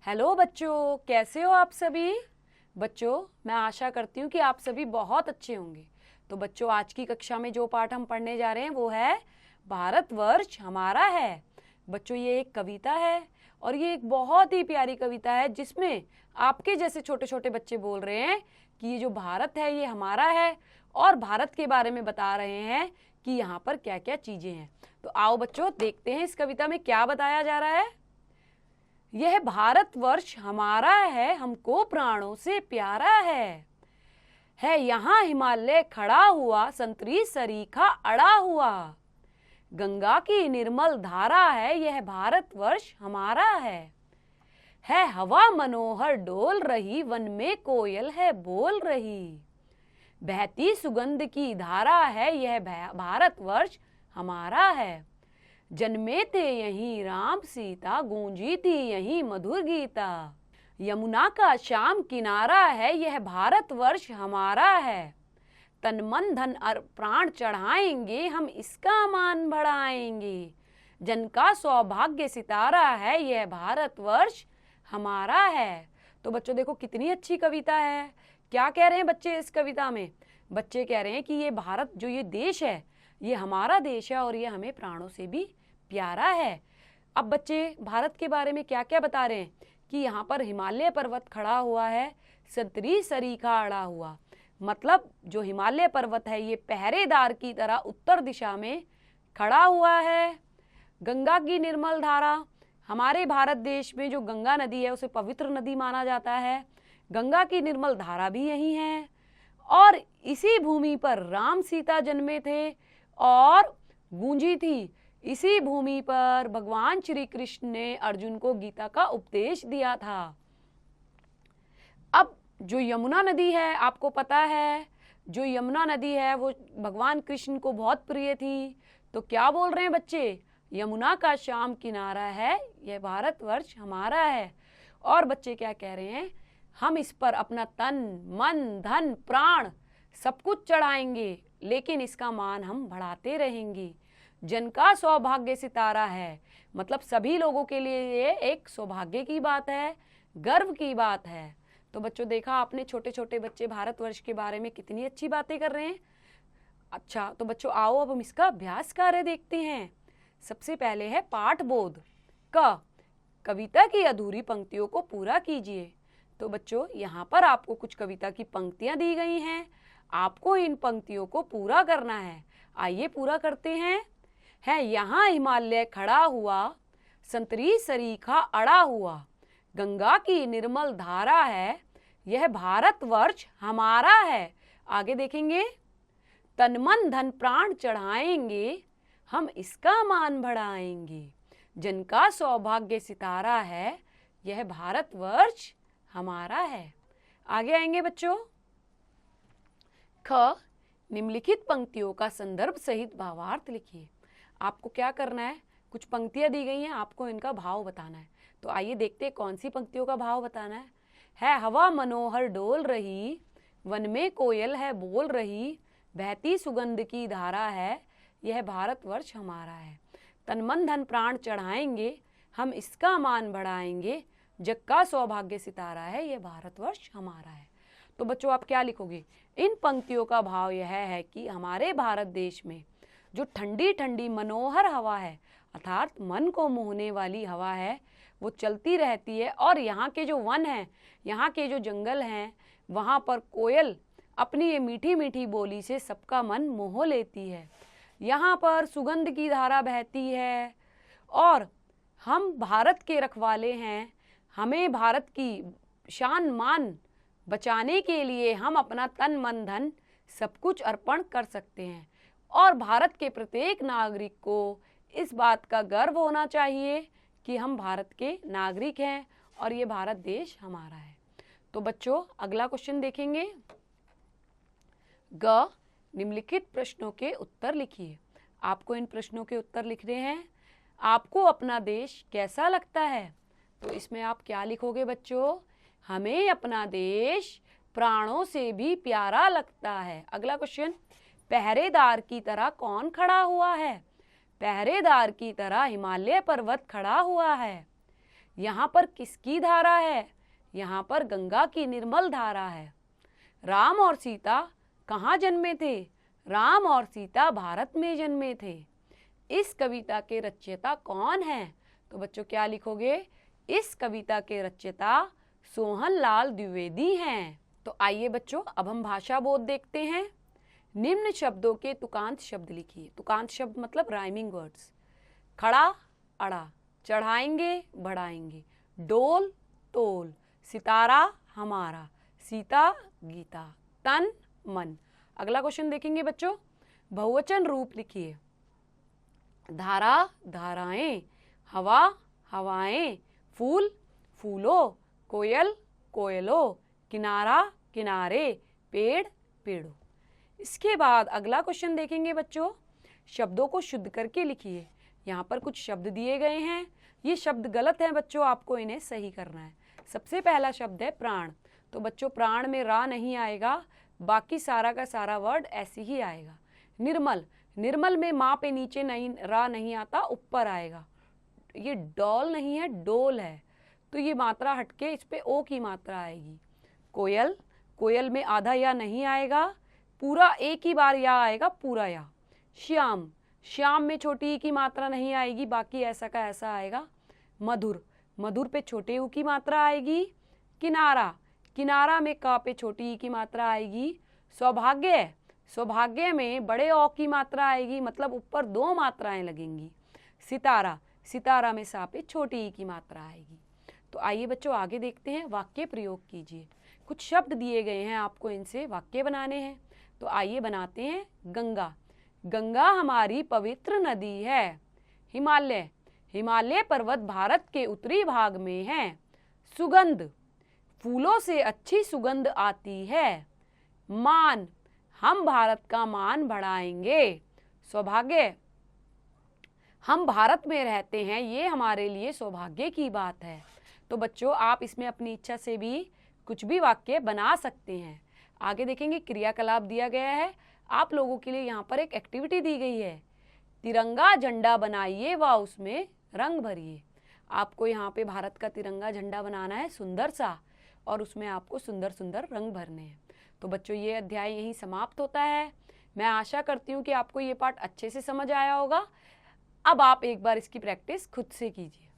Hello बच्चों, कैसे हो आप सभी। बच्चों, मैं आशा करती हूँ कि आप सभी बहुत अच्छे होंगे। तो बच्चों, आज की कक्षा में जो पाठ हम पढ़ने जा रहे हैं वो है भारतवर्ष हमारा है। बच्चों, ये एक कविता है और ये एक बहुत ही प्यारी कविता है जिसमें आपके जैसे छोटे छोटे बच्चे बोल रहे हैं कि ये जो भारत है ये हमारा है और भारत के बारे में बता रहे हैं कि यहाँ पर क्या क्या चीज़ें हैं। तो आओ बच्चों, देखते हैं इस कविता में क्या बताया जा रहा है। यह भारतवर्ष हमारा है, हमको प्राणों से प्यारा है यहाँ हिमालय खड़ा हुआ, संतरी सरीखा अड़ा हुआ। गंगा की निर्मल धारा है, यह भारतवर्ष हमारा है हवा मनोहर डोल रही, वन में कोयल है बोल रही। बहती सुगंध की धारा है, यह भारतवर्ष हमारा है। जन्मे थे यहीं राम सीता, गूंजी थी यहीं मधुर गीता। यमुना का श्याम किनारा है, यह भारतवर्ष हमारा है। तन मन धन और प्राण चढ़ाएंगे, हम इसका मान बढ़ाएंगे। जन का सौभाग्य सितारा है, यह भारतवर्ष हमारा है। तो बच्चों देखो कितनी अच्छी कविता है। क्या कह रहे हैं बच्चे इस कविता में? बच्चे कह रहे हैं कि ये भारत जो ये देश है ये हमारा देश है और ये हमें प्राणों से भी प्यारा है। अब बच्चे भारत के बारे में क्या क्या बता रहे हैं कि यहाँ पर हिमालय पर्वत खड़ा हुआ है, संतरी सरीखा अड़ा हुआ। मतलब जो हिमालय पर्वत है ये पहरेदार की तरह उत्तर दिशा में खड़ा हुआ है। गंगा की निर्मल धारा, हमारे भारत देश में जो गंगा नदी है उसे पवित्र नदी माना जाता है। गंगा की निर्मल धारा भी यही है और इसी भूमि पर राम सीता जन्मे थे और गूंजी थी। इसी भूमि पर भगवान श्री कृष्ण ने अर्जुन को गीता का उपदेश दिया था। अब जो यमुना नदी है, आपको पता है जो यमुना नदी है वो भगवान कृष्ण को बहुत प्रिय थी। तो क्या बोल रहे हैं बच्चे? यमुना का श्याम किनारा है, यह भारतवर्ष हमारा है। और बच्चे क्या कह रहे हैं? हम इस पर अपना तन मन धन प्राण सब कुछ चढ़ाएंगे, लेकिन इसका मान हम बढ़ाते रहेंगे। जन का सौभाग्य सितारा है, मतलब सभी लोगों के लिए ये एक सौभाग्य की बात है, गर्व की बात है। तो बच्चों देखा आपने, छोटे छोटे बच्चे भारतवर्ष के बारे में कितनी अच्छी बातें कर रहे हैं। अच्छा, तो बच्चों आओ अब हम इसका अभ्यास कार्य देखते हैं। सबसे पहले है पाठ बोध क। कविता की अधूरी पंक्तियों को पूरा कीजिए। तो बच्चों यहाँ पर आपको कुछ कविता की पंक्तियां दी गई हैं, आपको इन पंक्तियों को पूरा करना है। आइए पूरा करते हैं। है यहाँ हिमालय खड़ा हुआ, संतरी सरीखा अड़ा हुआ। गंगा की निर्मल धारा है, यह भारतवर्ष हमारा है। आगे देखेंगे। तन मन धन प्राण चढ़ाएंगे, हम इसका मान बढ़ाएंगे। जन का सौभाग्य सितारा है, यह भारतवर्ष हमारा है। आगे आएंगे बच्चों। ख। निम्नलिखित पंक्तियों का संदर्भ सहित भावार्थ लिखिए। आपको क्या करना है? कुछ पंक्तियां दी गई हैं, आपको इनका भाव बताना है। तो आइए देखते हैं कौन सी पंक्तियों का भाव बताना है हवा मनोहर डोल रही, वन में कोयल है बोल रही। बहती सुगंध की धारा है, यह भारतवर्ष हमारा है। तन मन धन प्राण चढ़ाएंगे, हम इसका मान बढ़ाएंगे। जग का सौभाग्य सितारा है, यह भारतवर्ष हमारा है। तो बच्चों आप क्या लिखोगे? इन पंक्तियों का भाव यह है कि हमारे भारत देश में जो ठंडी ठंडी मनोहर हवा है, अर्थात मन को मोहने वाली हवा है, वो चलती रहती है। और यहाँ के जो वन हैं, यहाँ के जो जंगल हैं, वहाँ पर कोयल अपनी ये मीठी मीठी बोली से सबका मन मोह लेती है। यहाँ पर सुगंध की धारा बहती है और हम भारत के रखवाले हैं। हमें भारत की शान मान बचाने के लिए हम अपना तन मन धन सब कुछ अर्पण कर सकते हैं। और भारत के प्रत्येक नागरिक को इस बात का गर्व होना चाहिए कि हम भारत के नागरिक हैं और ये भारत देश हमारा है। तो बच्चों अगला क्वेश्चन देखेंगे। ग। निम्नलिखित प्रश्नों के उत्तर लिखिए। आपको इन प्रश्नों के उत्तर लिखने हैं। आपको अपना देश कैसा लगता है? तो इसमें आप क्या लिखोगे बच्चों? हमें अपना देश प्राणों से भी प्यारा लगता है। अगला क्वेश्चन। पहरेदार की तरह कौन खड़ा हुआ है? पहरेदार की तरह हिमालय पर्वत खड़ा हुआ है। यहाँ पर किसकी धारा है? यहाँ पर गंगा की निर्मल धारा है। राम और सीता कहाँ जन्मे थे? राम और सीता भारत में जन्मे थे। इस कविता के रचयिता कौन हैं? तो बच्चों क्या लिखोगे? इस कविता के रचयिता सोहनलाल द्विवेदी हैं। तो आइए बच्चों, अब हम भाषा बोध देखते हैं। निम्न शब्दों के तुकांत शब्द लिखिए। तुकांत शब्द मतलब राइमिंग वर्ड्स। खड़ा, अड़ा, चढ़ाएंगे, बढ़ाएंगे, डोल, तोल, सितारा, हमारा, सीता, गीता, तन, मन। अगला क्वेश्चन देखेंगे बच्चों। बहुवचन रूप लिखिए। धारा, धाराएं, हवा, हवाएं, फूल, फूलों, कोयल, कोयलों, किनारा, किनारे, पेड़, पेड़ों। इसके बाद अगला क्वेश्चन देखेंगे बच्चों। शब्दों को शुद्ध करके लिखिए। यहाँ पर कुछ शब्द दिए गए हैं, ये शब्द गलत हैं बच्चों, आपको इन्हें सही करना है। सबसे पहला शब्द है प्राण। तो बच्चों प्राण में रा नहीं आएगा, बाकी सारा का सारा वर्ड ऐसे ही आएगा। निर्मल, निर्मल में माँ पे नीचे नहीं, रा नहीं आता, ऊपर आएगा। ये डॉल नहीं है, डोल है, तो ये मात्रा हटके इस पे ओ की मात्रा आएगी। कोयल, कोयल में आधा या नहीं आएगा, पूरा एक ही बार या आएगा, पूरा या। श्याम, श्याम में छोटी ई की मात्रा नहीं आएगी, बाकी ऐसा का ऐसा आएगा। मधुर, मधुर पे छोटे ऊ की मात्रा आएगी। किनारा, किनारा में का पे छोटी ई की मात्रा आएगी। सौभाग्य, सौभाग्य में बड़े औ की मात्रा आएगी, मतलब ऊपर दो मात्राएं लगेंगी। सितारा, सितारा में सा पे छोटी ई की मात्रा आएगी। तो आइए बच्चों आगे देखते हैं, वाक्य प्रयोग कीजिए। कुछ शब्द दिए गए हैं, आपको इनसे वाक्य बनाने हैं। तो आइए बनाते हैं। गंगा, गंगा हमारी पवित्र नदी है। हिमालय, हिमालय पर्वत भारत के उत्तरी भाग में है। सुगंध, फूलों से अच्छी सुगंध आती है। मान, हम भारत का मान बढ़ाएंगे। सौभाग्य, हम भारत में रहते हैं, ये हमारे लिए सौभाग्य की बात है। तो बच्चों आप इसमें अपनी इच्छा से भी कुछ भी वाक्य बना सकते हैं। आगे देखेंगे क्रियाकलाप दिया गया है। आप लोगों के लिए यहाँ पर एक एक्टिविटी दी गई है। तिरंगा झंडा बनाइए व उसमें रंग भरिए। आपको यहाँ पे भारत का तिरंगा झंडा बनाना है सुंदर सा, और उसमें आपको सुंदर सुंदर रंग भरने हैं। तो बच्चों ये अध्याय यहीं समाप्त होता है। मैं आशा करती हूँ कि आपको ये पाठ अच्छे से समझ आया होगा। अब आप एक बार इसकी प्रैक्टिस खुद से कीजिए।